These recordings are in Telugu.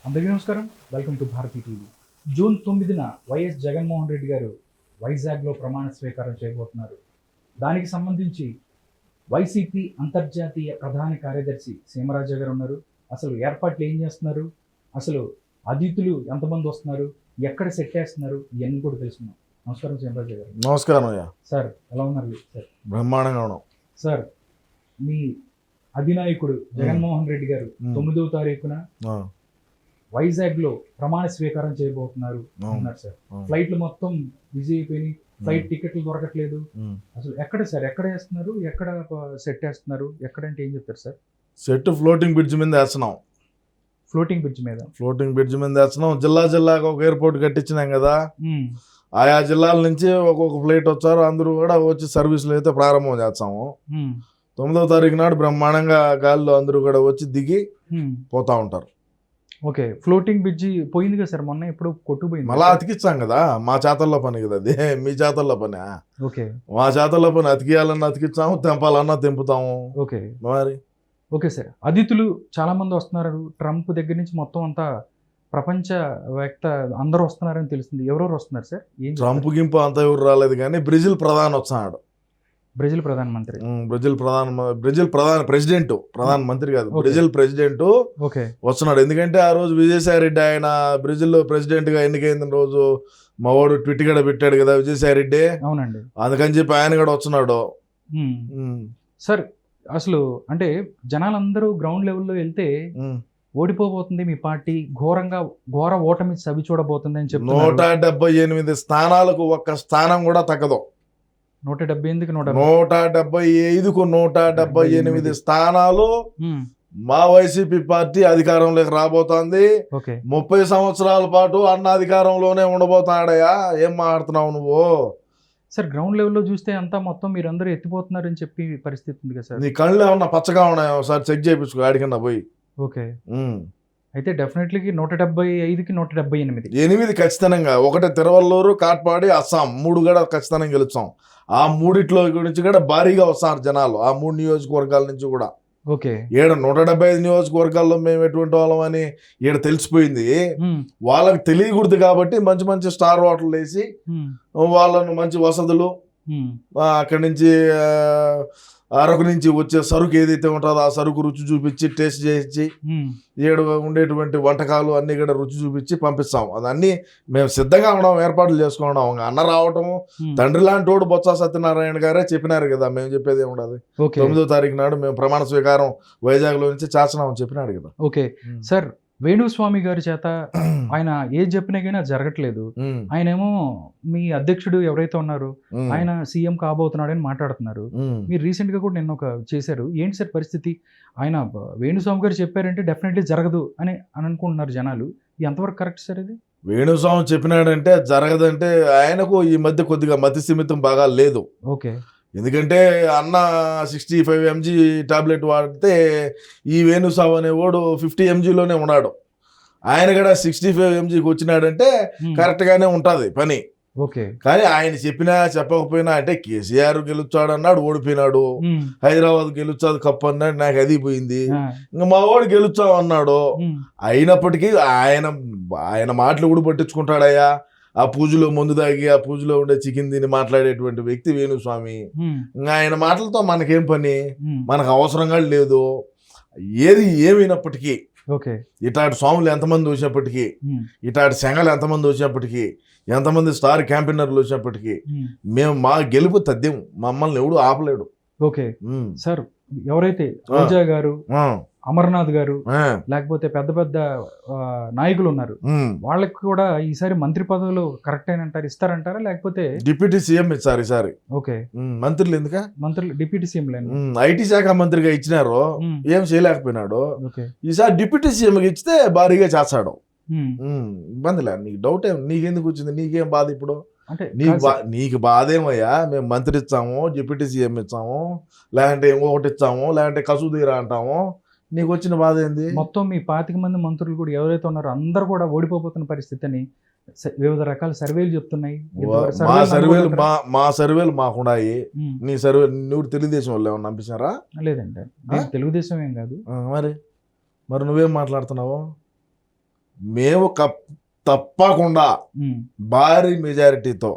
అందరికీ నమస్కారం. Welcome to Bharathi TV. June 9న వైఎస్ జగన్మోహన్ రెడ్డి గారు వైజాగ్లో ప్రమాణ స్వీకారం చేయబోతున్నారు. దానికి సంబంధించి వైసీపీ అంతర్జాతీయ ప్రధాన కార్యదర్శి సీమరాజా గారు ఉన్నారు. అసలు ఏర్పాట్లు ఏం చేస్తున్నారు, అసలు అతిథులు ఎంతమంది వస్తున్నారు, ఎక్కడ సెట్ చేస్తున్నారు, ఇవన్నీ కూడా తెలుసుకున్నాం. నమస్కారం సీమరాజా గారు. నమస్కారం అయ్యా. సార్ ఎలా ఉన్నారు సార్? బ్రహ్మాండంగా ఉన్నాం సార్. మీ అధినాయకుడు జగన్మోహన్ రెడ్డి గారు 9వ తారీఖున వైజాగ్ లో ప్రమాణ స్వీకారం చేయబోతున్నారు అన్నారు సార్. ఫ్లైట్లు మొత్తం బిజీ అయిపోయినాయి, ఫ్లైట్ టికెట్లు దొరకట్లేదు. అసలు ఎక్కడ సార్, ఎక్కడ వేస్తున్నారు, ఎక్కడ సెట్ వేస్తున్నారు, ఎక్కడంటే ఏం చెప్తారు సార్? సెట్ ఫ్లోటింగ్ బ్రిడ్జ్ మీద వేస్తున్నాం. ఫ్లోటింగ్ బ్రిడ్జ్ మీద వేస్తున్నాం. జిల్లాకు ఒక ఎయిర్పోర్ట్ కట్టించినాం కదా, ఆయా జిల్లాల నుంచి ఒక్కొక్క ఫ్లైట్ వచ్చారు. అందరూ కూడా వచ్చి సర్వీసులు అయితే ప్రారంభం చేస్తాము. 9వ తారీఖు నాడు బ్రహ్మాండంగా గాలిలో అందరూ కూడా వచ్చి దిగి పోతా ఉంటారు. ఓకే, ఫ్లోటింగ్ బ్రిడ్జ్ పోయింది కదా సార్, మొన్న ఎప్పుడు కొట్టుపోయింది. మళ్ళా అతికిచ్చాం కదా, మా చేతల్లో పని కదా అది, మీ చేతల్లో పని. ఓకే, మా చేతల్లో పని. అతికియాలన్నా అతికిచ్చాము, తెంపాలన్నా తెంపుతాము. ఓకే మరి ఓకే సార్. అతిథులు చాలా మంది వస్తున్నారు. ట్రంప్ దగ్గర నుంచి మొత్తం అంతా ప్రపంచవేత్త అందరూ వస్తున్నారని తెలుస్తుంది. ఎవరెవరు వస్తున్నారు సార్? ట్రంప్ గింపు అంతా ఎవరు రాలేదు, కానీ బ్రెజిల్ ప్రధాని వస్తున్నాడు. బ్రెజిల్ ప్రధానమంత్రి, ప్రధానమంత్రి కాదు, బ్రెజిల్ ప్రెసిడెంట్ వస్తున్నాడు. ఎందుకంటే ఆ రోజు విజయసాయి రెడ్డి ఆయన బ్రెజిల్ ప్రెసిడెంట్ గా ఎన్నికైన రోజు మా వాడు ట్విట్ కూడా పెట్టాడు కదా విజయసాయి రెడ్డి. అవునండి, అందుకని చెప్పి ఆయన కూడా వస్తున్నాడు. సార్ అసలు అంటే జనాలందరూ గ్రౌండ్ లెవెల్లో వెళ్తే ఓడిపోబోతుంది మీ పార్టీ, ఘోర ఓటమి చవి చూడబోతుంది అని చెప్పి 178 స్థానాలకు ఒక్క స్థానం కూడా తగ్గదు. 175కు 175కు 178 స్థానాలు మా వైసీపీ పార్టీ అధికారంలోకి రాబోతోంది. 30 సంవత్సరాల పాటు అన్న అధికారంలోనే ఉండబోతాడయా. ఏం మాట్లాడుతున్నావు నువ్వు? సార్ గ్రౌండ్ లెవెల్లో చూస్తే అంతా మొత్తం మీరందరూ ఎత్తిపోతున్నారని చెప్పి పరిస్థితి ఉంది కదా సార్. నీ కళ్ళు ఏమన్నా పచ్చగా ఉన్నాయో ఒకసారి చెక్ చేయించుకో ఆడికన్నా పోయి. ఓకే, అయితే డెఫినెట్లీకి 175కి 178 ఖచ్చితంగా. ఒకటి తిరువల్లూరు, కాట్పాడి, అస్సాం 3 కూడా ఖచ్చితంగా గెలుస్తాం. ఆ మూడిట్లో గురించి కూడా భారీగా వస్తారు జనాలు, ఆ 3 నియోజకవర్గాల నుంచి కూడా. ఓకే, 175 నియోజకవర్గాల్లో మేము ఎటువంటి వాళ్ళం అని ఈడ తెలిసిపోయింది. వాళ్ళకి తెలియకూడదు కాబట్టి మంచి మంచి స్టార్ హోటల్ వేసి వాళ్ళను మంచి వసతులు, అక్కడి నుంచి అరకు నుంచి వచ్చే సరుకు ఏదైతే ఉంటుందో ఆ సరుకు రుచి చూపించి టేస్ట్ చేసి ఏడు ఉండేటువంటి వంటకాలు అన్ని కూడా రుచి చూపించి పంపిస్తాం. అదన్నీ మేము సిద్ధంగా ఉన్నాం, ఏర్పాట్లు చేసుకున్నాం. అన్న రావటము, తండ్రి లాంటి వాడు బొత్స సత్యనారాయణ గారే చెప్పినారు కదా, మేము చెప్పేది ఏముండదు. 9వ తారీఖు నాడు మేము ప్రమాణ స్వీకారం వైజాగ్ లో నుంచి చేస్తున్నామని చెప్పినాడు కదా. ఓకే సార్, వేణుస్వామి గారి చేత ఆయన ఏది చెప్పినా కానీ అది జరగట్లేదు. ఆయనేమో మీ అధ్యక్షుడు ఎవరైతే ఉన్నారో ఆయన సీఎం కాబోతున్నాడని మాట్లాడుతున్నారు. మీరు రీసెంట్ గా కూడా నిన్న ఒక చేశారు. ఏంటి సార్ పరిస్థితి? ఆయన వేణుస్వామి గారు చెప్పారంటే డెఫినెట్లీ జరగదు అని అనుకుంటున్నారు జనాలు. ఎంతవరకు కరెక్ట్ సార్ ఇది? వేణుస్వామి చెప్పినాడంటే జరగదంటే ఆయనకు ఈ మధ్య కొద్దిగా మతి స్థిమితం బాగా లేదు. ఓకే, ఎందుకంటే అన్న 65 mg టాబ్లెట్ వాడితే ఈ వేణుస్వామి అనేవాడు 50 mgలోనే ఉన్నాడు. ఆయన కూడా 65 mgకి వచ్చినాడంటే కరెక్ట్గానే ఉంటుంది పని. ఓకే, కానీ ఆయన చెప్పినా చెప్పకపోయినా అంటే కేసీఆర్ గెలుచాడు అన్నాడు, ఓడిపోయినాడు. హైదరాబాద్ గెలుచాదు కప్పు అన్నాడు, నాకు అది పోయింది. ఇంకా మా వాడు గెలుచావు అన్నాడు. అయినప్పటికీ ఆయన మాటలు కూడా పట్టించుకుంటాడయ్యా. ఆ పూజలో మందు తాగి ఆ పూజలో ఉండే చికెన్ తిని మాట్లాడేటువంటి వ్యక్తి వేణుస్వామి. ఇంకా ఆయన మాటలతో మనకేం పని, మనకు అవసరంగా లేదు. ఏమైనప్పటికీ ఇటాటి స్వాములు ఎంతమంది వచ్చినప్పటికీ, ఇటాటి సంఘాలు ఎంతమంది వచ్చినప్పటికీ, ఎంతమంది స్టార్ క్యాంపెయినర్లు వచ్చినప్పటికీ మేము మా గెలుపు తథ్యం, మమ్మల్ని ఎవడు ఆపలేడు. ఓకే సార్, ఎవరైతే రోజా గారు, అమర్నాథ్ గారు, లేకపోతే పెద్ద పెద్ద నాయకులు ఉన్నారు, వాళ్ళకి కూడా ఈసారి మంత్రి పదవులు కరెక్ట్ అయినంటారు, ఇస్తారంటారా? లేకపోతే డిప్యూటీ సీఎం ఇచ్చారు ఈసారి. ఓకే, మంత్రులు ఎందుక? మంత్రులు డిప్యూటీ సీఎం ఐటీ శాఖ మంత్రిగా ఇచ్చినారు, ఏం చేయలేకపోయినాడు. ఈసారి డిప్యూటీ సీఎం ఇచ్చితే భారీగా చేస్తాడు. ఇబ్బందిలే, నీకు డౌట్ ఏం, నీకెందుకు వచ్చింది, నీకేం బాధ ఇప్పుడు? అంటే నీకు బాధ ఏమయ్యా? మేము మంత్రి ఇచ్చాము, డిప్యూటీ సీఎం ఇచ్చాము, లేదంటే ఇంకొకటి ఇచ్చాము, లేదంటే కసుదీరా అంటాము, నీకు వచ్చిన బాధ ఏంది? మొత్తం మీ 25 మంది మంత్రులు కూడా ఎవరైతే ఉన్నారో అందరూ కూడా ఓడిపోతున్న పరిస్థితి అని వివిధ రకాల సర్వేలు చెప్తున్నాయి. మా సర్వేలు మాకున్నాయి. నీ సర్వే నువ్వు తెలుగుదేశం వాళ్ళు ఏమన్నా పంపించారా? లేదండి, తెలుగుదేశం ఏం కాదు. మరి నువ్వేం మాట్లాడుతున్నావు? మేము తప్పకుండా భారీ మెజారిటీతో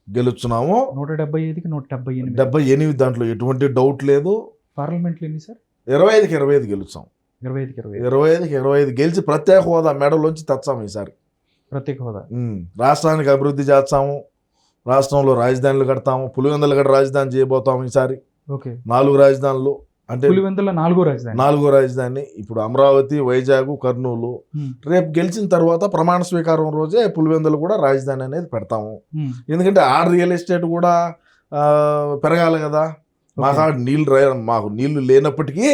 గెలుచున్నాము. 175కి 178. 78 దాంట్లో ఎటువంటి డౌట్ లేదు. పార్లమెంట్లో ఎన్ని సార్? 25కి 25 గెలుచాం. 25కి 25 గెలిచి ప్రత్యేక హోదా మెడలోంచి తెచ్చాము ఈసారి. ప్రత్యేక హోదా రాష్ట్రానికి అభివృద్ధి చేస్తాము. రాష్ట్రంలో రాజధానులు కడతాము. పులివెందుల గడ రాజధాని చేయబోతాము ఈసారి. ఓకే, 4 రాజధానులు అంటే పులివెందుల 4వ రాజధాని. ఇప్పుడు అమరావతి, వైజాగ్, కర్నూలు. రేపు గెలిచిన తర్వాత ప్రమాణ స్వీకారం రోజే పులివెందులు కూడా రాజధాని అనేది పెడతాము. ఎందుకంటే ఆ రియల్ ఎస్టేట్ కూడా పెరగాలి కదా. మాకు నీళ్లు లేనప్పటికీ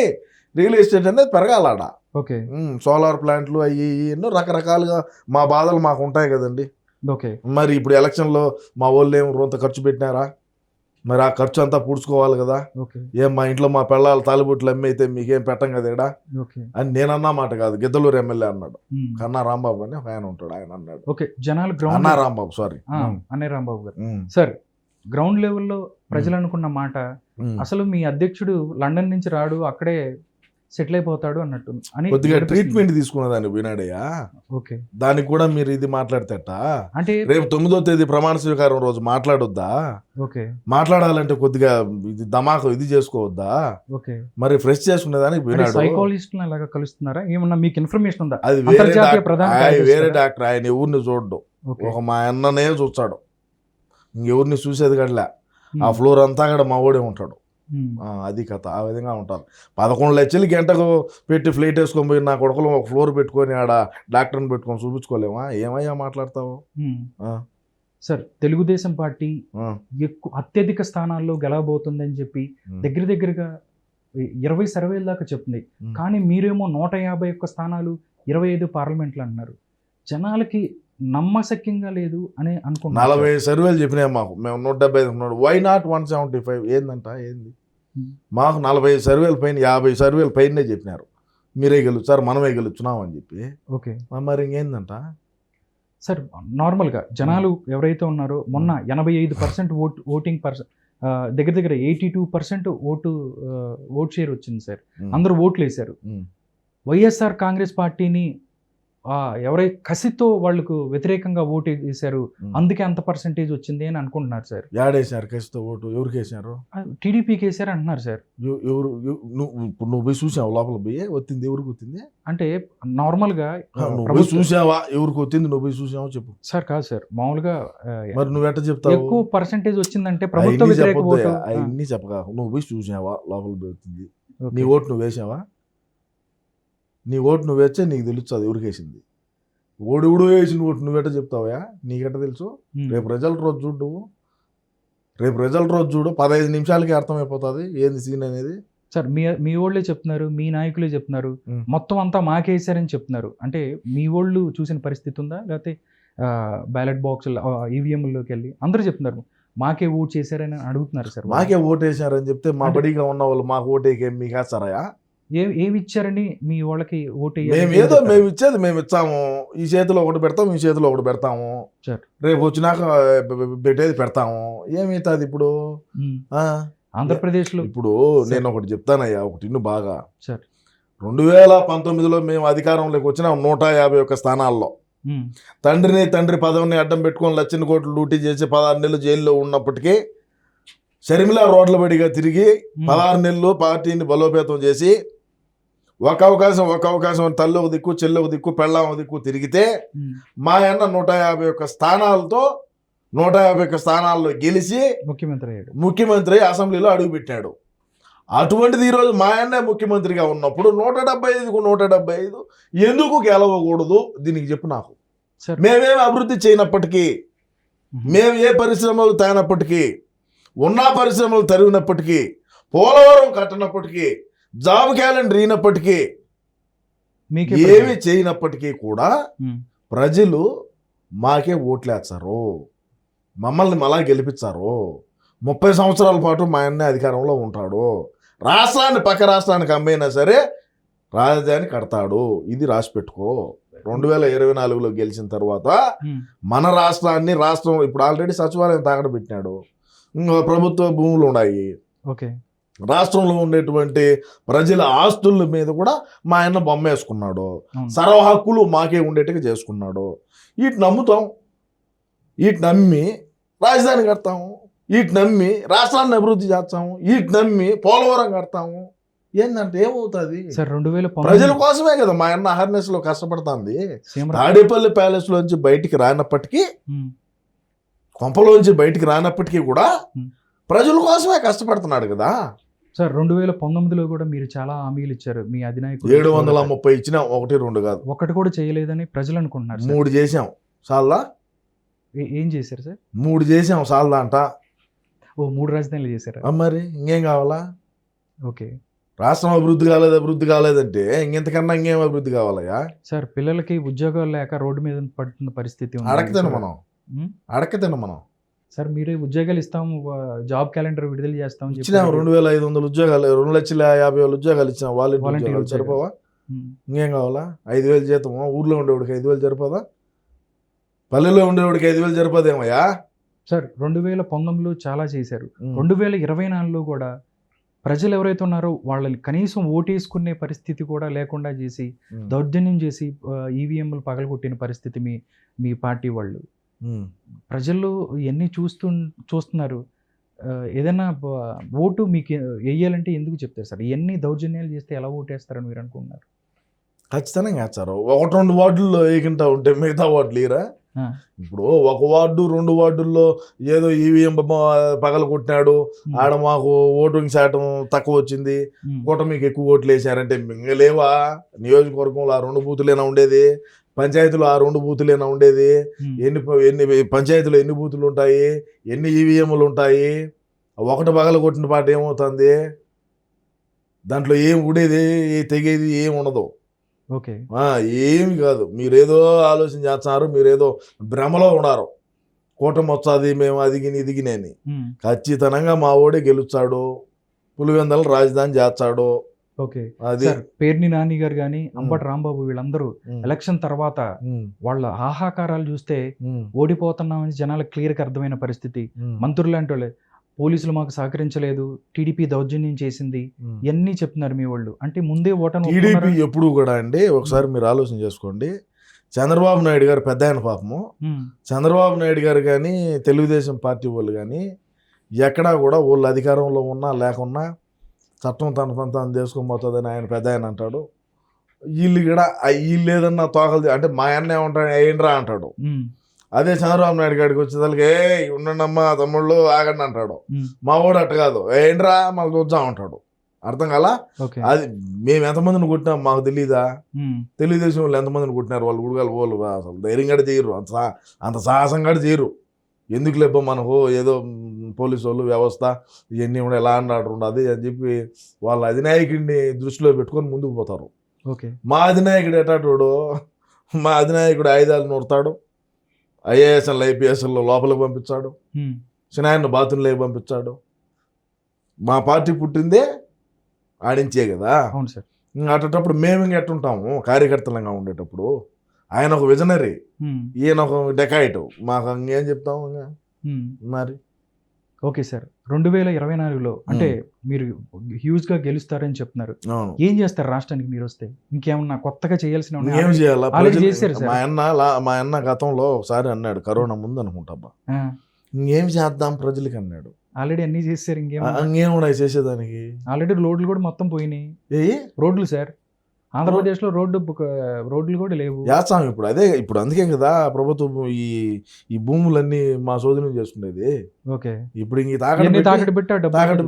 రియల్ ఎస్టేట్ అనేది పెరగాలాడ. ఓకే, సోలార్ ప్లాంట్లు అవి ఎన్నో రకరకాలుగా మా బాధలు మాకు ఉంటాయి కదండి. ఓకే, మరి ఇప్పుడు ఎలక్షన్లో మా వాళ్ళు ఏం రొంత ఖర్చు పెట్టినారా? మరి ఆ ఖర్చు అంతా పూడ్చుకోవాలి కదా. ఏం మా ఇంట్లో మా పిల్లలు తాలిబొట్లు అమ్మి అయితే మీకేం పెట్టం కదా ఇడా అని నేనన్నా మాట కాదు, గిద్దలూరు ఎమ్మెల్యే అన్నాడు. కన్నా రాంబాబు అని ఆయన ఉంటాడు, ఆయన అన్నాడు. ఓకే, జనాలు అన్నా రాంబాబు సారీ అనే రాంబాబు గారు. సార్, గ్రౌండ్ లెవెల్లో ప్రజలు అనుకున్న మాట అసలు మీ అధ్యక్షుడు లండన్ నుంచి రాడు, అక్కడే సెటిల్ అయిపోతాడు అన్నట్టు అని కొద్దిగా ట్రీట్మెంట్ తీసుకున్నదాన్ని పోయినాడయ్యా. ఓకే, దానికి కూడా మీరు ఇది మాట్లాడతేట అంటే రేపు 9వ తేదీ ప్రమాణ స్వీకారం రోజు మాట్లాడొద్దా? ఓకే, మాట్లాడాలంటే కొద్దిగా ఇది ధమాకు ఇది చేసుకోవద్దా? ఓకే, మరి ఫ్రెష్ చేసుకునేదానికి పోయినాడు. సైకాలజిస్ట్ అలాగా కలుస్తున్నారా ఏమన్నా? మీకు ఇన్ఫర్మేషన్ ఉందా? అది వేరే డాక్టర్, ఆయన ఎవరిని చూడడు. ఒక మా అన్ననే చూస్తాడు, ఇంకెవరిని చూసేది కట్లే. ఆ ఫ్లోర్ అంతా కూడా మా ఓడే ఉంటాడు. అది కథ, ఆ విధంగా ఉంటారు. 11 లక్షలు గంటకు పెట్టి ఫ్లైట్ వేసుకొని పోయి నా కొడుకులు ఒక ఫ్లోర్ పెట్టుకొని ఆడ డాక్టర్ని పెట్టుకొని చూపించుకోలేమా? ఏమయ్యా మాట్లాడతావు? సార్, తెలుగుదేశం పార్టీ అత్యధిక స్థానాల్లో గెలవబోతుందని చెప్పి దగ్గరగా 20 సర్వేల దాకా చెప్తుంది. కానీ మీరేమో 151 స్థానాలు, 25 పార్లమెంట్లు అంటున్నారు. జనాలకి నమ్మశక్యంగా లేదు అని అనుకుంటున్నాను. 40 సర్వేలు చెప్పినాయి మాకు, మేము 175. Why not 175? ఏందంట ఏంది? మాకు 40 సర్వేల పైన 50 సర్వేల పైనే చెప్పినారు మీరే గెలుస్తారు, మనమే గెలుచున్నాం అని చెప్పి. ఓకే, మరి ఇంకేందంట సార్? నార్మల్గా జనాలు ఎవరైతే ఉన్నారో మొన్న 85% ఓటింగ్ దగ్గర 82% ఓట్ షేర్ వచ్చింది సార్. అందరూ ఓట్లు వేశారు. వైఎస్ఆర్ కాంగ్రెస్ పార్టీని ఎవరైతే కసితో వాళ్ళకు వ్యతిరేకంగా ఓటు వేశారు, అందుకే అంత పర్సెంటేజ్ వచ్చింది అని అనుకుంటున్నారు సార్. యాడేసారు కసితో ఓటు? ఎవరికి వేసారు? టీడీపీకి వేసారు అంటున్నారు సార్. ఎవరు? నువ్వు పోయి చూసావు లోపల పోయి? వచ్చింది ఎవరికి వచ్చింది అంటే నార్మల్గా నువ్వు చూసావా? ఎవరికి వచ్చింది నువ్వు పోయి చూసావా చెప్పు సార్. కాదు సార్, మామూలుగా మరి నువ్వు ఎట్లా చెప్తావు ఎక్కువ పర్సెంటేజ్ వచ్చిందంటే ప్రభుత్వ వ్యతిరేక ఓటు? అవన్నీ చెప్పగా నువ్వు పోయి చూసావా లోపల పోయి వచ్చింది? నీ ఓటు నువ్వు వేసావా? నీ ఓటు నువ్వు వేస్తే నీకు తెలుస్తుంది ఎవరికి వేసింది. ఓడివుడు వేసిన ఓటు నువ్వెట్ట చెప్తావా? నీకెట్ట తెలుసు? రేపు రిజల్ట్ రోజు చూడు, రేపు రిజల్ట్ రోజు చూడు, 15 నిమిషాలకి అర్థమైపోతుంది ఏంది సీన్ అనేది. సార్, మీ వాళ్ళే చెప్తున్నారు, మీ నాయకులే చెప్తున్నారు, మొత్తం అంతా మాకేసారని చెప్తున్నారు. అంటే మీ వాళ్ళు చూసిన పరిస్థితి ఉందా? లేకపోతే బ్యాలెట్ బాక్స్ ఈవీఎంలోకి వెళ్ళి అందరూ చెప్తున్నారు మాకే ఓటు చేశారని అడుగుతున్నారు సార్. మాకే ఓటు వేసారని చెప్తే మా బడిగా ఉన్న వాళ్ళు మాకు ఓటేకే మీకు వేస్తారా? ఏమి ఇచ్చారని మీ వాళ్ళకి ఓటు? మేము ఇచ్చేది మేము ఇచ్చాము. ఈ చేతిలో ఒకటి పెడతాము, ఈ చేతిలో ఒకటి పెడతాము, రేపు వచ్చినాక పెట్టేది పెడతాము. ఏమవుతుంది ఇప్పుడు ఆంధ్రప్రదేశ్లో? ఇప్పుడు నేను ఒకటి చెప్తానయ్యా, ఒకటి ఇన్ను బాగా. 2019లో మేము అధికారంలోకి వచ్చిన 151 స్థానాల్లో తండ్రి పదవిని అడ్డం పెట్టుకొని లక్షల కోట్లు లూటీ చేసి 16 నెలలు జైల్లో ఉన్నప్పటికీ షర్మిల రోడ్ల బడిగా తిరిగి 16 నెలలు పార్టీని బలోపేతం చేసి ఒక అవకాశం తల్లి ఒక దిక్కు, చెల్లి ఒక దిక్కు, పెళ్ళాం ఒక దిక్కు తిరిగితే మా అన్న 151 స్థానాలతో 151 స్థానాల్లో గెలిచి ముఖ్యమంత్రి అసెంబ్లీలో అడుగుపెట్టాడు. అటువంటిది ఈరోజు మా అన్నే ముఖ్యమంత్రిగా ఉన్నప్పుడు 175కు 175 ఎందుకు గెలవకూడదు? దీనికి చెప్పు నాకు. మేమేమి అభివృద్ధి చేయనప్పటికీ, మేము ఏ పరిశ్రమలు తేనప్పటికీ, ఉన్న పరిశ్రమలు తరిగినప్పటికీ, పోలవరం కట్టినప్పటికీ, జాబ్ క్యాలెండర్ అయినప్పటికీ, ఏమి చేయనప్పటికీ కూడా ప్రజలు మాకే ఓట్లేస్తారు, మమ్మల్ని మళ్ళా గెలిపించారు. 30 సంవత్సరాల పాటు మా అన్నే అధికారంలో ఉంటాడు. రాష్ట్రాన్ని పక్క రాష్ట్రానికి అమ్మైనా సరే రాజధాని కడతాడు. ఇది రాసి పెట్టుకో. 2024లో గెలిచిన తర్వాత మన రాష్ట్రం ఇప్పుడు ఆల్రెడీ సచివాలయం తాకడ పెట్టినాడు. ప్రభుత్వ భూములు ఉన్నాయి. రాష్ట్రంలో ఉండేటువంటి ప్రజల ఆస్తుల మీద కూడా మా ఆయన బొమ్మ వేసుకున్నాడు. అవును. సర్వ హక్కులు మాకే ఉండేట్టుగా చేసుకున్నాడు. వీటి నమ్ముతాం, వీటి నమ్మి రాజధాని కడతాము, వీటి నమ్మి రాష్ట్రాన్ని అభివృద్ధి చేస్తాము, వీటి నమ్మి పోలవరం కడతాము. ఏంటంటే ఏమవుతుంది? సార్ 2019 ప్రజల కోసమే కదా మా అన్న అహర్నెస్ లో కష్టపడుతుంది. సీఎం తాడేపల్లి ప్యాలెస్ లోంచి బయటికి రానప్పటికీ, ఉమ్, కొంపలోంచి బయటికి రానప్పటికీ కూడా ఉమ్. ప్రజల కోసమే కష్టపడుతున్నాడు కదా. సార్ 2019లో కూడా మీరు చాలా హామీలు ఇచ్చారు మీ అధినాయకుడు. 730 ఇచ్చినా 1-2 కాదు, ఒకటి కూడా చేయలేదని ప్రజలు అనుకుంటున్నారు సార్. 3 చేసాం సాల్దా. ఏం చేశారు సార్? 3 చేసాం సాల్దా అంట. ఓ 3 రాజధానులు చేశారా? మరి ఇంకేం కావాలా? ఓకే రాష్ట్రం అభివృద్ధి కాలేదంటే ఇంకెంతకన్నా ఇంకేం అభివృద్ధి కావాలయ్యా? సార్ పిల్లలకి ఉద్యోగాలు లేక రోడ్డు మీద పడుతున్న పరిస్థితి ఉంది. అడగతేను మనం ఉమ్, అడగతేను మనం సార్ మీరే ఉద్యోగాలు ఇస్తాం, జాబ్ క్యాలెండర్ విడుదల చేస్తాం ఇచ్చినాం. 2,500 ఉద్యోగాలు, 2,50,000 ఉద్యోగాలు ఇచ్చినాం. Volunteer ఉద్యోగాలు ఉద్యోగాలు. సరిపోవా? ఇంకేం కావాలా? 5,000 జీతం ఊర్లో ఉండేవాడికి 5,000 సరిపోదా? పల్లెల్లో ఉండేవాడికి 5,000 సరిపోదేమయ్యా? సార్ 2019లో చాలా చేశారు. 2024లో కూడా ప్రజలు ఎవరైతే ఉన్నారో వాళ్ళని కనీసం ఓటేసుకునే పరిస్థితి కూడా లేకుండా చేసి దౌర్జన్యం చేసి ఈవీఎంలు పగలగొట్టిన పరిస్థితి మీ పార్టీ వాళ్ళు. ప్రజలు ఇవన్నీ చూస్తున్నారు. ఏదైనా ఓటు మీకు వేయాలంటే ఎందుకు చెప్తారు సార్? ఇవన్నీ దౌర్జన్యాలు చేస్తే ఎలా ఓటేస్తారని మీరు అనుకుంటున్నారు? ఖచ్చితంగా వేస్తారు. 1-2 వార్డుల్లో వేయకుండా ఉంటే మిగతా వార్డులు ఇరా. ఇప్పుడు 1 వార్డు 2 వార్డుల్లో ఏదో ఈవీఎం పగల కొట్టినాడు, ఆడ మాకు ఓటింగ్ శాతం తక్కువ వచ్చింది, కూటమికి ఎక్కువ ఓట్లు వేసారంటే మింగలేవా? నియోజకవర్గంలో ఆ 2 బూతులేనా ఉండేది? పంచాయతీలో ఆ 2 బూతులేనా ఉండేది? ఎన్ని పంచాయతీలో ఎన్ని బూతులు ఉంటాయి? ఎన్ని ఈవీఎంలు ఉంటాయి? ఒకటి పగల కొట్టిన పాట ఏమవుతుంది? దాంట్లో ఏం ఉండేది, తెగేది ఏం ఉండదు. ఓకే ఏమి కాదు. మీరేదో ఆలోచన చేస్తున్నారు, మీరేదో భ్రమలో ఉన్నారు. కూటమి వచ్చాది, మేము ఇదిగినేని. ఖచ్చితంగా మా ఓడే గెలుస్తాడు, పులివెందల రాజధాని చేస్తాడు. ఓకే అది పేర్ని నాని గారు కానీ అంబటి రాంబాబు వీళ్ళందరూ ఎలక్షన్ తర్వాత వాళ్ళ ఆహాకారాలు చూస్తే ఓడిపోతున్నామని జనాలకు క్లియర్గా అర్థమైన పరిస్థితి. మంత్రులు లాంటి వాళ్ళే పోలీసులు మాకు సహకరించలేదు, టీడీపీ దౌర్జన్యం చేసింది, ఇవన్నీ చెప్తున్నారు మీ వాళ్ళు. అంటే ముందే ఓటమి. టీడీపీ ఎప్పుడు కూడా అండి ఒకసారి మీరు ఆలోచన చేసుకోండి. చంద్రబాబు నాయుడు గారు పెద్ద ఆయన పాపము. చంద్రబాబు నాయుడు గారు కానీ తెలుగుదేశం పార్టీ వాళ్ళు కానీ ఎక్కడా కూడా వాళ్ళు అధికారంలో ఉన్నా లేకున్నా చట్టం తన పని తాను చేసుకొని పోతుందని ఆయన పెద్ద ఆయన అంటాడు. వీళ్ళు కూడా వీళ్ళు ఏదన్నా తోకలు అంటే మా అన్న ఏమంటాడు, ఏంట్రా అంటాడు. అదే చంద్రబాబు నాయుడు గారికి వచ్చేసరికి ఉండండమ్మా తమ్ముళ్ళు ఆగండి అంటాడు. మా వాడు అట్ట కాదు, ఏంట్రా మాకు చూద్దాం అంటాడు. అర్థం కాలా? అది మేము ఎంతమందిని కొట్టినాం మాకు తెలీదా? తెలుగుదేశం వాళ్ళు ఎంతమందిని కొట్టినారు? వాళ్ళు గుడిగాలు వాళ్ళు అసలు ధైర్యం కూడా చేయరు, అంత సాహసం కూడా చేయరు. ఎందుకు లేబ్బా మనకు ఏదో పోలీసు వాళ్ళు వ్యవస్థ ఇవన్నీ కూడా ఎలా ఆర్డర్ ఉండదు అని చెప్పి వాళ్ళ అధినాయకుడిని దృష్టిలో పెట్టుకొని ముందుకు పోతారు. మా అధినాయకుడు ఎటాటోడు, మా అధినాయకుడు ఆయుధాలు నూరుతాడు, ఐఏఎస్ఎల్ ఐపీఎస్ఎల్లో లోపలికి పంపించాడు, సినాయన్ను బాత్రూంలోకి పంపించాడు. మా పార్టీ పుట్టిందే ఆడించే కదా. అట్టేటప్పుడు మేము ఇంక ఎట్టుంటాము కార్యకర్తలంగా ఉండేటప్పుడు? ఆయన ఒక విజనరీ, ఈయన ఒక డెకాయిట్, మాకు ఇంకేం చెప్తాము మరి. ఓకే సార్ 2024లో అంటే మీరు హ్యూజ్ గా గెలుస్తారని చెప్తున్నారు. ఏం చేస్తారు రాష్ట్రానికి మీరు వస్తే? ఇంకేమన్నా కొత్తగా చేయాల్సిన ఏం చేయాలి? చేశారు మా అన్న గతంలో ఒకసారి అన్నాడు, కరోనా ముందు అనుకుంటా, ఇంకేం చేద్దాం ప్రజలకి అన్నాడు. ఆల్రెడీ అన్ని చేశారు, ఇంకేం కూడా చేసేదానికి. ఆల్రెడీ రోడ్లు కూడా మొత్తం పోయినాయి. రోడ్లు సార్ ఆంధ్రప్రదేశ్లో రోడ్లు కూడా లేవు. చేస్తాం ఇప్పుడు. అదే ఇప్పుడు అందుకే కదా ప్రభుత్వం ఈ భూములన్నీ మా శోధనం చేసుకునేది. ఓకే ఇప్పుడు ఇంక తాకట్టు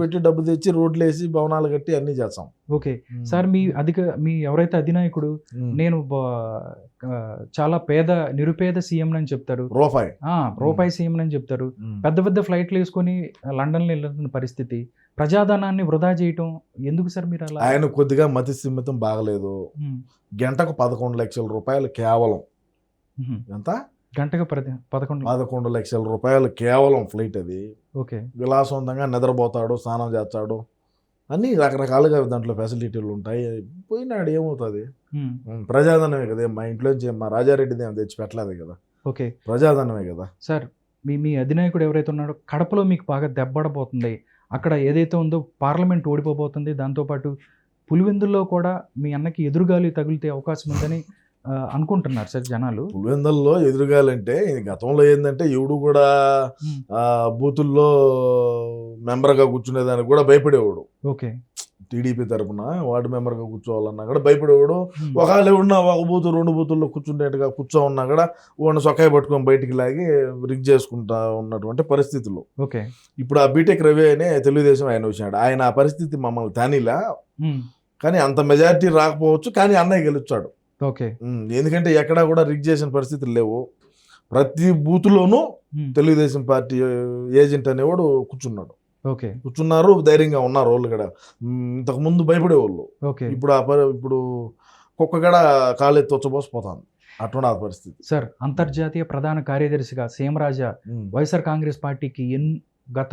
పెట్టి డబ్బు తెచ్చి రోడ్లు వేసి భవనాలు కట్టి అన్ని చేస్తాం. ఓకే సార్ మీ ఎవరైతే అధినాయకుడు నేను చాలా నిరుపేద సీఎం అని చెప్తారు, రూపాయి సీఎం అని చెప్తారు, పెద్ద పెద్ద ఫ్లైట్లు వేసుకొని లండన్లో వెళ్ళిన పరిస్థితి, ప్రజాధనాన్ని వృధా చేయటం ఎందుకు సార్ మీరు అలా? ఆయన కొద్దిగా మతి స్థిమితం బాగలేదు. గంటకు 11 లక్షల రూపాయలు కేవలం. ఎంత? గంటకు 11 లక్షల రూపాయలు కేవలం ఫ్లైట్ అది. ఓకే విలాసవంతంగా నిద్రపోతాడు, స్నానం చేస్తాడు, అన్ని రకరకాలుగా దాంట్లో ఫెసిలిటీలు ఉంటాయి. పోయినాడు ఏమవుతుంది? ప్రజాధనమే కదా. మా ఇంట్లోంచి మా రాజారెడ్డిది ఏమి తెచ్చి పెట్టలేదు కదా. ఓకే ప్రజాధనమే కదా సార్. మీ అధినాయకుడు ఎవరైతే ఉన్నాడో కడపలో మీకు బాగా దెబ్బడబోతుంది, అక్కడ ఏదైతే ఉందో పార్లమెంట్ ఓడిపోబోతుంది, దాంతోపాటు పులివెందుల్లో కూడా మీ అన్నకి ఎదురుగాలి తగిలితే అవకాశం ఉందని అనుకుంటున్నారు సార్ జనాలు. పులివెందుల్లో ఎదురుగాలంటే గతంలో ఏంటంటే ఎవడు కూడా బూతుల్లో మెంబర్గా కూర్చునేదానికి కూడా భయపడేవాడు. ఓకే. టీడీపీ తరఫున వార్డు మెంబర్గా కూర్చోవాలన్నా కూడా భయపడేవాడు. ఒకవేళ ఎవడన్నా ఒక బూతు 2 బూతుల్లో కూర్చుండేట్టుగా కూర్చోమన్నా కూడా వాడిని సొక్కాయి పట్టుకొని బయటికి లాగి రిగ్ చేసుకుంటా ఉన్నటువంటి పరిస్థితులు. ఓకే. ఇప్పుడు ఆ బీటెక్ రవి అనే తెలుగుదేశం ఆయన వచ్చినాడు. ఆయన ఆ పరిస్థితి మమ్మల్ని తానిలా, కానీ అంత మెజారిటీ రాకపోవచ్చు, కానీ అన్నయ్య గెలుచాడు. ఓకే. ఎందుకంటే ఎక్కడా కూడా రిగ్ చేసిన పరిస్థితులు లేవు. ప్రతి బూత్లోనూ తెలుగుదేశం పార్టీ ఏజెంట్ అనేవాడు కూర్చున్నాడు. ఓకే. కూర్చున్నారు, ధైర్యంగా ఉన్నారు వాళ్ళు కూడా. ఇంతకు ముందు భయపడేవాళ్ళు. ఓకే. ఇప్పుడు కుక్క కూడా కాళ్ళెత్తి వచ్చబోసిపోతాను, అటువంటి ఆ పరిస్థితి. సార్, అంతర్జాతీయ ప్రధాన కార్యదర్శిగా సీమరాజా వైఎస్ఆర్ కాంగ్రెస్ పార్టీకి గత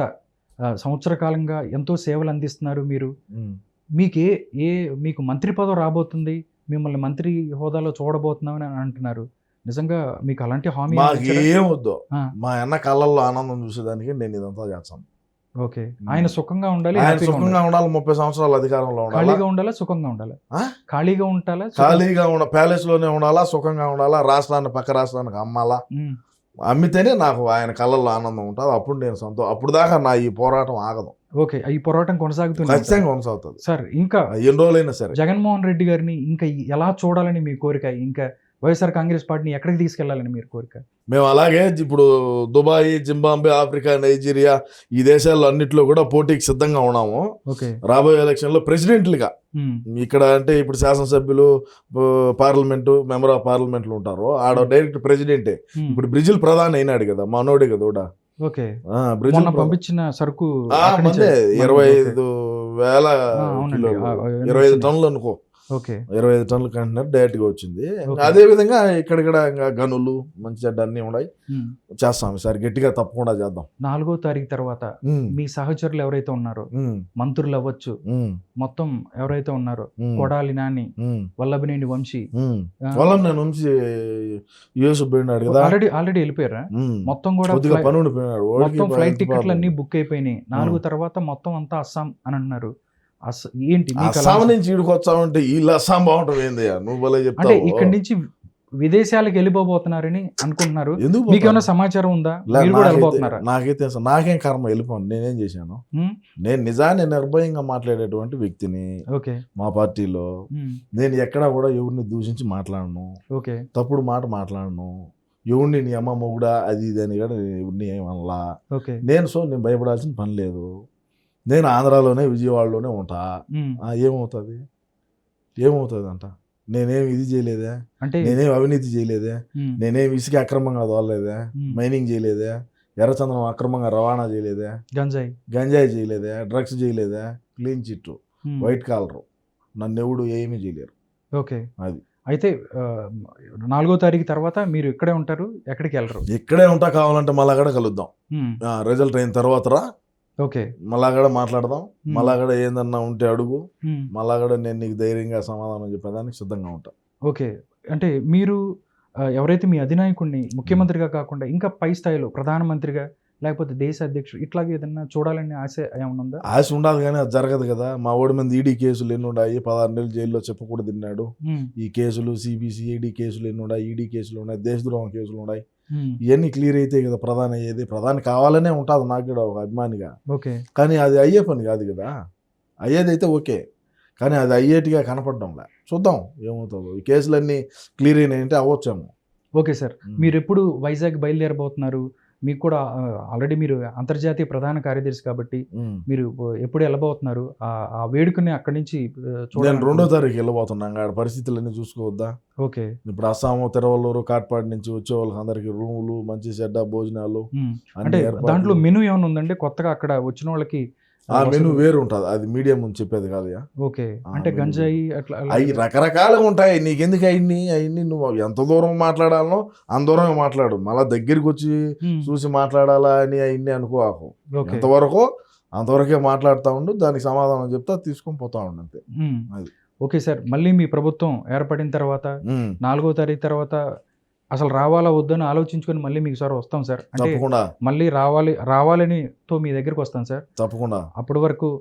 సంవత్సర కాలంగా ఎంతో సేవలు అందిస్తున్నారు మీరు. మీకు మీకు మంత్రి పదవి రాబోతుంది, మిమ్మల్ని మంత్రి హోదాలో చూడబోతున్నామని అంటున్నారు. నిజంగా మీకు అలాంటి హామీ ఏం వద్దు, మా అన్న కళ్ళల్లో ఆనందం చూసేదానికి నేను ఇదంతా చేస్తాను. ఓకే. ఆయన సుఖంగా ఉండాలి, సుఖంగా ఉండాలి, 30 సంవత్సరాలు అధికారంలో ఉండాలి. ఖాళీగా ఉండాలా, సుఖంగా ఉండాలి? ఖాళీగా ఉండాలా, ఖాళీగా ప్యాలెస్ లోనే ఉండాలా, సుఖంగా ఉండాలా, రాష్ట్రాన్ని పక్క రాష్ట్రానికి అమ్మాలా. అమ్మితేనే నాకు ఆయన కళ్ళల్లో ఆనందం ఉంటుంది. అప్పుడు నేను అప్పుడు దాకా నా ఈ పోరాటం ఆగదు. ఓకే. ఈ పోరాటం కొనసాగుతుంది, ఖచ్చితంగా కొనసాగుతుంది సార్. ఇంకా ఎన్ని రోజులైనా సరే జగన్మోహన్ రెడ్డి గారిని ఇంకా ఎలా చూడాలని మీ కోరిక? ఇంకా వైఎస్ఆర్ కాంగ్రెస్ పార్టీని ఎక్కడికి తీసుకెళ్లాలని మీరు కోరిక? మేము అలాగే ఇప్పుడు దుబాయ్, జింబాబ్వే, ఆఫ్రికా, నైజీరియా ఈ దేశాల్లో అన్నింటిలో కూడా పోటీకి సిద్ధంగా ఉన్నాము. రాబోయే ఎలక్షన్ లో ప్రెసిడెంట్లుగా ఇక్కడ అంటే ఇప్పుడు శాసనసభ్యులు, పార్లమెంటు, మెంబర్ ఆఫ్ పార్లమెంట్లు ఉంటారు. ఆడ డైరెక్ట్ ప్రెసిడెంటే. ఇప్పుడు బ్రెజిల్ ప్రధాని అయినాడు కదా, మనోడే కదా. ఓకే. బ్రెజిల్ పంపించిన సరుకు 25,000 25 టన్నులు అనుకో. ఓకే. 25 టన్నుల కంటైనర్ డైరెక్ట్ గా వచ్చింది. అదే విధంగా ఇక్కడ ఇంకా గనులు మంచి చెడ్డ అన్ని ఉన్నాయి, చేస్తాం సార్. గట్టిగా తప్పకుండా చేద్దాం. 4వ తారీఖు తర్వాత మీ సహచరులు ఎవరైతే ఉన్నారో, మంత్రులు అవ్వచ్చు, మొత్తం ఎవరైతే ఉన్నారో, కొడాలి నాని, వల్లభనేని వంశీ, వల్లభనేని వంశీ యూఎస్ పోయినాడు కదా, ఆల్రెడీ వెళ్ళిపోయారా? మొత్తం కూడా పని ఉండిపోయినాడు. మొత్తం ఫ్లైట్ టికెట్లు అన్ని బుక్ అయిపోయినాయి. 4 తర్వాత మొత్తం అంతా అస్సాం అని అన్నారు. ఏంటి అస్సాం నుంచి ఇక్కడికి వచ్చామంటే వీళ్ళు అస్సాం బాగుంటుంది ఏంది? నువ్వు అంటే ఇక్కడి నుంచి విదేశాలకు వెళ్ళిపోతున్నారని అనుకుంటున్నారు. మీకేమైనా సమాచారం ఉందా? నాకైతే నాకేం కర్మ, వెళ్ళిపోను. నేనేం చేశాను? నేను నిజాన్ని నిర్భయంగా మాట్లాడేటువంటి వ్యక్తిని మా పార్టీలో. నేను ఎక్కడా కూడా ఎవరిని దూషించి మాట్లాడను, తప్పుడు మాట మాట్లాడను. ఎవరిని నీ అమ్మ మొగుడా అది ఇది అని కూడా ఎవరిని ఏమనలా. నేను భయపడాల్సిన పని లేదు. నేను ఆంధ్రాలోనే, విజయవాడలోనే ఉంటా. ఏమవుతుంది అంట? నేనేం ఇది చేయలేదే, నేనేం అవినీతి చేయలేదే, నేనేం ఇసుక అక్రమంగా తోలలేదే, మైనింగ్ చేయలేదే, ఎర్రచందనం అక్రమంగా రవాణా చేయలేదే, గంజాయి చేయలేదే, డ్రగ్స్ చేయలేదే, క్లీన్ చిట్, వైట్ కాలరు, నన్ను ఎవడు ఏమీ చేయలేరు. ఓకే. అది అయితే 4వ తారీఖు తర్వాత మీరు ఇక్కడే ఉంటారు, ఎక్కడికి వెళ్ళరు? ఇక్కడే ఉంటా. కావాలంటే మళ్ళా కూడా కలుద్దాం. రిజల్ట్ అయిన తర్వాత రా, ఓకే, మళ్ళా కూడా మాట్లాడదాం. మళ్ళా కూడా ఏందన్నా ఉంటే అడుగు, మళ్ళా కూడా నేను నీకు ధైర్యంగా సమాధానం చెప్పేదానికి సిద్ధంగా ఉంటా. ఓకే. అంటే మీరు ఎవరైతే మీ అధినాయకుడిని ముఖ్యమంత్రిగా కాకుండా ఇంకా పై స్థాయిలో ప్రధానమంత్రిగా లేకపోతే దేశ అధ్యక్షుడు ఇట్లాగే ఏదన్నా చూడాలని ఆశ ఏమన్నా ఉందా? ఆశ ఉండాలి, కానీ అది జరగదు కదా. మా ఓడి మంది ఈడీ కేసులు ఎన్ని ఉన్నాయి, 16 నెలలు జైల్లో చెప్పకూడదు తిన్నాడు. ఈ కేసులు సిబిసిఐడి కేసులు ఎన్ని ఉన్నాయి, ఈడీ కేసులు ఉన్నాయి, దేశద్రోహం కేసులు ఉన్నాయి. ఇవన్నీ క్లియర్ అయితే కదా ప్రధాని అయ్యేది. ప్రధాని కావాలనే ఉంటుంది నాకు కూడా ఒక అభిమానిగా. కానీ అది అయ్యే పని కాదు కదా. అయ్యేదైతే ఓకే, కానీ అది అయ్యేటిగా కనపడడంలే. చూద్దాం ఏమవుతుందో. ఈ కేసులన్నీ క్లియర్ అయినాయంటే అవ్వచ్చేమో. ఓకే సార్, మీరు ఎప్పుడు వైజాగ్ బయలుదేరబోతున్నారు? మీకు కూడా ఆల్రెడీ మీరు అంతర్జాతీయ ప్రధాన కార్యదర్శి కాబట్టి మీరు ఎప్పుడు వెళ్ళబోతున్నారు? ఆ వేడుకని అక్కడి నుంచి నేను 2వ తారీఖు వెళ్ళబోతున్నాను. ఆడ పరిస్థితులన్నీ చూసుకోవద్దా? ఓకే. ఇప్పుడు అస్సాము, తిరువల్లూరు, కాట్పాడి నుంచి వచ్చే వాళ్ళకి అందరికి రూములు, మంచి చెడ్డ భోజనాలు. అంటే దాంట్లో మెనూ ఏమైనా ఉందండి కొత్తగా అక్కడ వచ్చిన వాళ్ళకి? ఆ మెనూ వేరు ఉంటుంది, అది మీడియం ముందు చెప్పేది కాదు. ఓకే. అంటే గంజాయి అట్లా అవి రకరకాలుగా ఉంటాయి. నీకెందుకు అవన్నీ నువ్వు ఎంత దూరం మాట్లాడాలనో అంత దూరమే మాట్లాడు. మళ్ళీ దగ్గరికి వచ్చి చూసి మాట్లాడాలా అని అవన్నీ అనుకోకు. అంతవరకే మాట్లాడుతూ ఉండు, దానికి సమాధానం చెప్తా, తీసుకొని పోతా ఉండు, అంతే. అది ఓకే సార్. మళ్ళీ మీ ప్రభుత్వం ఏర్పడిన తర్వాత 4వ తారీఖు తర్వాత అసలు రావాలా వద్దని ఆలోచించుకొని మళ్ళీ మీకు సార్ వస్తాం సార్. అంటే తప్పకుండా మళ్ళీ రావాలని మీ దగ్గరికి వస్తాం సార్. తప్పకుండా అప్పటి వరకు